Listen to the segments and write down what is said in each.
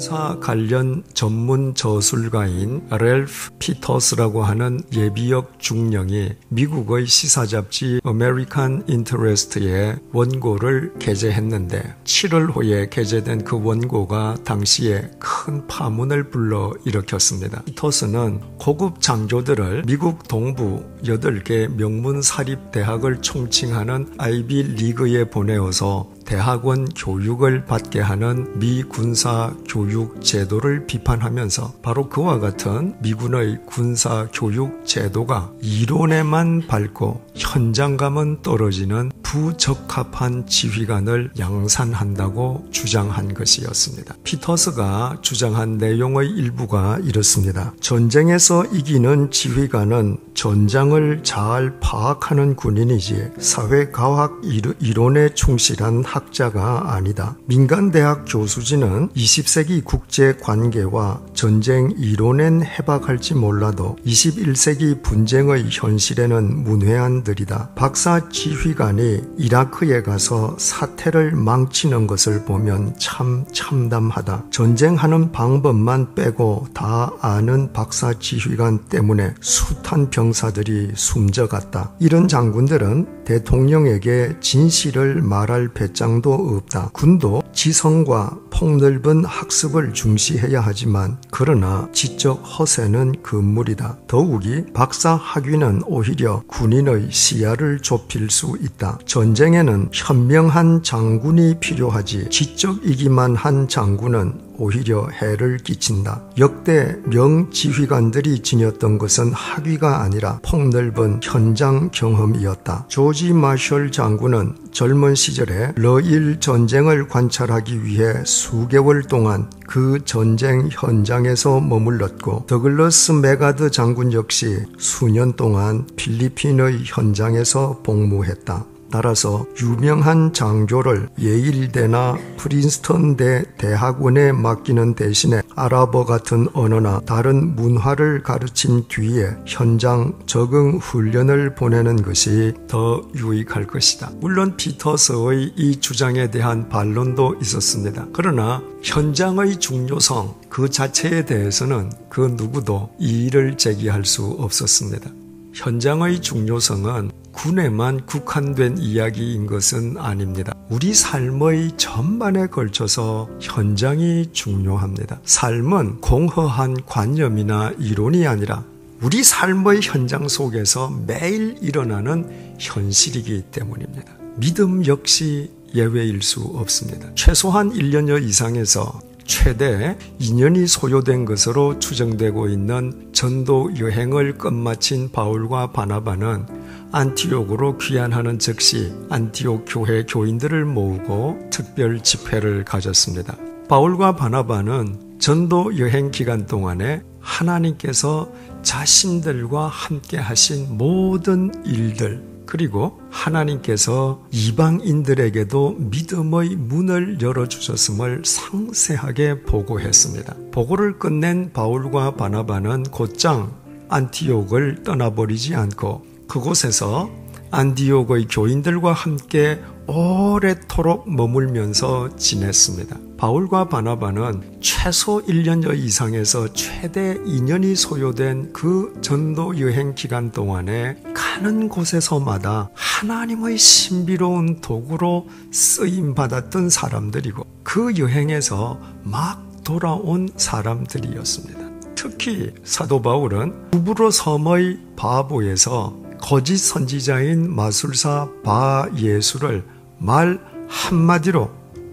군사 관련 전문 저술가인 랠프 피터스라고 하는 예비역 중령이 미국의 시사 잡지 American Interest에 원고를 게재했는데 7월 후에 게재된 그 원고가 당시에 큰 파문을 불러일으켰습니다. 피터스는 고급 장교들을 미국 동부 8개 명문 사립대학을 총칭하는 아이비 리그에 보내어서 대학원 교육을 받게 하는 미 군사 교육 제도를 비판하면서 바로 그와 같은 미군의 군사 교육 제도가 이론에만 밝고 현장감은 떨어지는 부적합한 지휘관을 양산한다고 주장한 것이었습니다. 피터스가 주장한 내용의 일부가 이렇습니다. 전쟁에서 이기는 지휘관은 전장을 잘 파악하는 군인이지 사회과학 이론에 충실한 학자가 아니다. 민간대학 교수진은 20세기 국제관계와 전쟁 이론엔 해박할지 몰라도 21세기 분쟁의 현실에는 문외한들이다. 박사 지휘관이 이라크에 가서 사태를 망치는 것을 보면 참 참담하다. 전쟁하는 방법만 빼고 다 아는 박사 지휘관 때문에 숱한 병사들이 숨져갔다. 이런 장군들은 대통령에게 진실을 말할 배짱도 없다. 군도 지성과 폭넓은 학습을 중시해야 하지만 그러나 지적 허세는 금물이다. 더욱이 박사 학위는 오히려 군인의 시야를 좁힐 수 있다. 전쟁에는 현명한 장군이 필요하지 지적이기만 한 장군은 오히려 해를 끼친다. 역대 명지휘관들이 지녔던 것은 학위가 아니라 폭넓은 현장 경험이었다. 조지 마셜 장군은 젊은 시절에 러일 전쟁을 관찰하기 위해 수개월 동안 그 전쟁 현장에서 머물렀고 더글러스 메가드 장군 역시 수년 동안 필리핀의 현장에서 복무했다. 따라서 유명한 장교를 예일대나 프린스턴대 대학원에 맡기는 대신에 아랍어 같은 언어나 다른 문화를 가르친 뒤에 현장 적응 훈련을 보내는 것이 더 유익할 것이다. 물론 피터스의 이 주장에 대한 반론도 있었습니다. 그러나 현장의 중요성 그 자체에 대해서는 그 누구도 이의를 제기할 수 없었습니다. 현장의 중요성은 군에만 국한된 이야기인 것은 아닙니다. 우리 삶의 전반에 걸쳐서 현장이 중요합니다. 삶은 공허한 관념이나 이론이 아니라 우리 삶의 현장 속에서 매일 일어나는 현실이기 때문입니다. 믿음 역시 예외일 수 없습니다. 최소한 1년여 이상에서 최대 2년이 소요된 것으로 추정되고 있는 전도 여행을 끝마친 바울과 바나바는 안티옥으로 귀환하는 즉시 안티옥 교회 교인들을 모으고 특별 집회를 가졌습니다. 바울과 바나바는 전도 여행 기간 동안에 하나님께서 자신들과 함께 하신 모든 일들 그리고 하나님께서 이방인들에게도 믿음의 문을 열어주셨음을 상세하게 보고했습니다. 보고를 끝낸 바울과 바나바는 곧장 안티옥을 떠나버리지 않고 그곳에서 안티옥의 교인들과 함께 오래도록 머물면서 지냈습니다. 바울과 바나바는 최소 1년여 이상에서 최대 2년이 소요된 그 전도 여행 기간 동안에 가는 곳에서마다 하나님의 신비로운 도구로 쓰임받았던 사람들이고 그 여행에서 막 돌아온 사람들이었습니다. 특히 사도 바울은 구브로 섬의 바보에서 거짓 선지자인 마술사 바 예수를 말 한마디로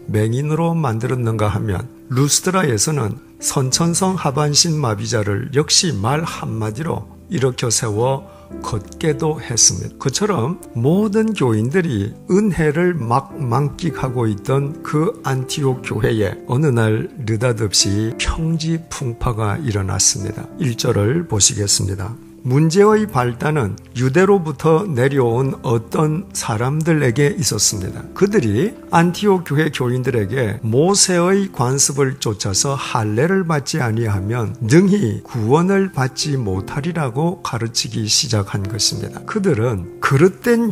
맹인으로 만들었는가 하면 루스드라에서는 선천성 하반신 마비자를 역시 말 한마디로 일으켜 세워 걷게도 했습니다. 그처럼 모든 교인들이 은혜를 막 만끽하고 있던 그 안티옥 교회에 어느 날 느닷없이 평지풍파가 일어났습니다. 1절을 보시겠습니다. 문제의 발단은 유대로부터 내려온 어떤 사람들에게 있었습니다. 그들이 안티옥 교회 교인들에게 모세의 관습을 쫓아서 할례를 받지 아니하면 능히 구원을 받지 못하리라고 가르치기 시작한 것입니다. 그들은 그릇된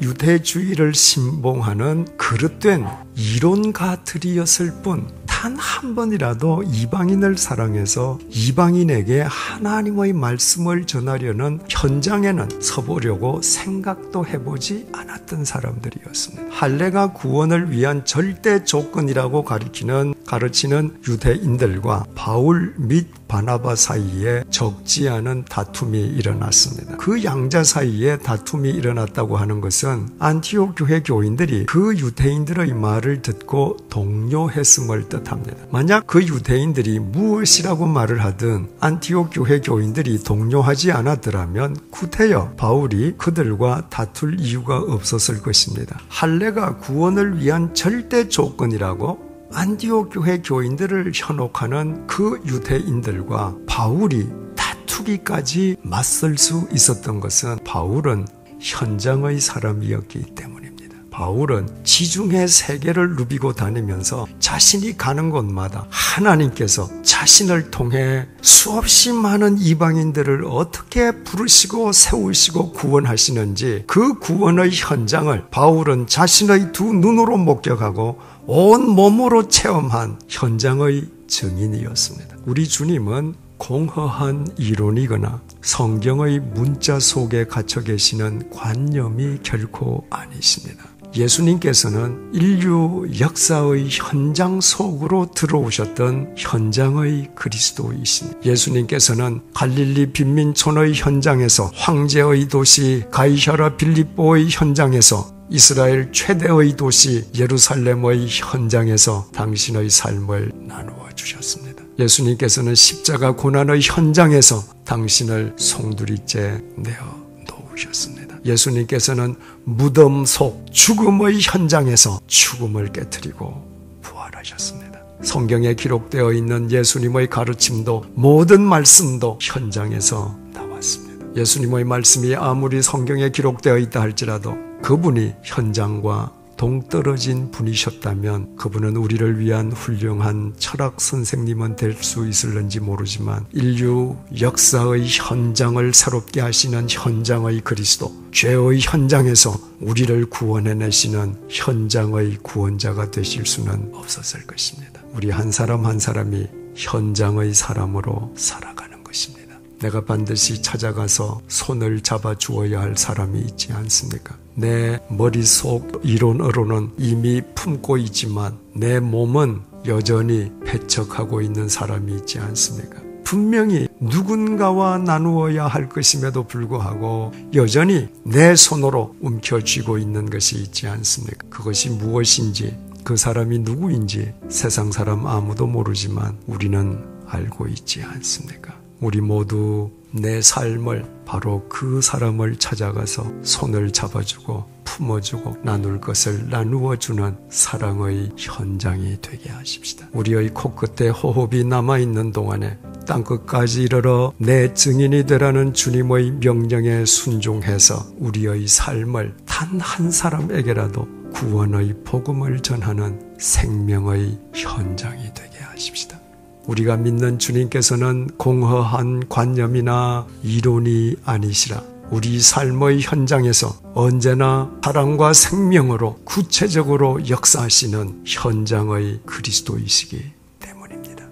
유대주의를 신봉하는 그릇된 이론가들이었을 뿐 단 한 번이라도 이방인을 사랑해서 이방인에게 하나님의 말씀을 전하려는 현장에는 서보려고 생각도 해보지 않았던 사람들이었습니다. 할례가 구원을 위한 절대 조건이라고 가르치는 유대인들과 바울 및 바나바 사이에 적지 않은 다툼이 일어났습니다. 그 양자 사이에 다툼이 일어났다고 하는 것은 안티옥 교회 교인들이 그 유대인들의 말을 듣고 동요했음을 뜻합니다. 만약 그 유대인들이 무엇이라고 말을 하든 안티옥 교회 교인들이 동요하지 않았더라면 구태여 바울이 그들과 다툴 이유가 없었을 것입니다. 할례가 구원을 위한 절대 조건이라고 안티옥 교회 교인들을 현혹하는 그 유대인들과 바울이 다투기까지 맞설 수 있었던 것은 바울은 현장의 사람이었기 때문입니다. 바울은 지중해 세계를 누비고 다니면서 자신이 가는 곳마다 하나님께서 자신을 통해 수없이 많은 이방인들을 어떻게 부르시고 세우시고 구원하시는지 그 구원의 현장을 바울은 자신의 두 눈으로 목격하고 온 몸으로 체험한 현장의 증인이었습니다. 우리 주님은 공허한 이론이거나 성경의 문자 속에 갇혀 계시는 관념이 결코 아니십니다. 예수님께서는 인류 역사의 현장 속으로 들어오셨던 현장의 그리스도이십니다. 예수님께서는 갈릴리 빈민촌의 현장에서 황제의 도시 가이사랴 빌립보의 현장에서 이스라엘 최대의 도시 예루살렘의 현장에서 당신의 삶을 나누어 주셨습니다. 예수님께서는 십자가 고난의 현장에서 당신을 송두리째 내어 놓으셨습니다. 예수님께서는 무덤 속 죽음의 현장에서 죽음을 깨트리고 부활하셨습니다. 성경에 기록되어 있는 예수님의 가르침도 모든 말씀도 현장에서 나왔습니다. 예수님의 말씀이 아무리 성경에 기록되어 있다 할지라도 그분이 현장과 동떨어진 분이셨다면 그분은 우리를 위한 훌륭한 철학 선생님은 될 수 있을는지 모르지만 인류 역사의 현장을 새롭게 하시는 현장의 그리스도, 죄의 현장에서 우리를 구원해내시는 현장의 구원자가 되실 수는 없었을 것입니다. 우리 한 사람 한 사람이 현장의 사람으로 살아가는 것입니다. 내가 반드시 찾아가서 손을 잡아 주어야 할 사람이 있지 않습니까? 내 머릿속 이론으로는 이미 품고 있지만 내 몸은 여전히 배척하고 있는 사람이 있지 않습니까? 분명히 누군가와 나누어야 할 것임에도 불구하고 여전히 내 손으로 움켜쥐고 있는 것이 있지 않습니까? 그것이 무엇인지, 그 사람이 누구인지 세상 사람 아무도 모르지만 우리는 알고 있지 않습니까? 우리 모두 내 삶을 바로 그 사람을 찾아가서 손을 잡아주고 품어주고 나눌 것을 나누어주는 사랑의 현장이 되게 하십시다. 우리의 코끝에 호흡이 남아있는 동안에 땅끝까지 이르러 내 증인이 되라는 주님의 명령에 순종해서 우리의 삶을 단 한 사람에게라도 구원의 복음을 전하는 생명의 현장이 되게 하십시다. 우리가 믿는 주님께서는 공허한 관념이나 이론이 아니시라 우리 삶의 현장에서 언제나 사랑과 생명으로 구체적으로 역사하시는 현장의 그리스도이시기 때문입니다.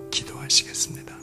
기도하시겠습니다.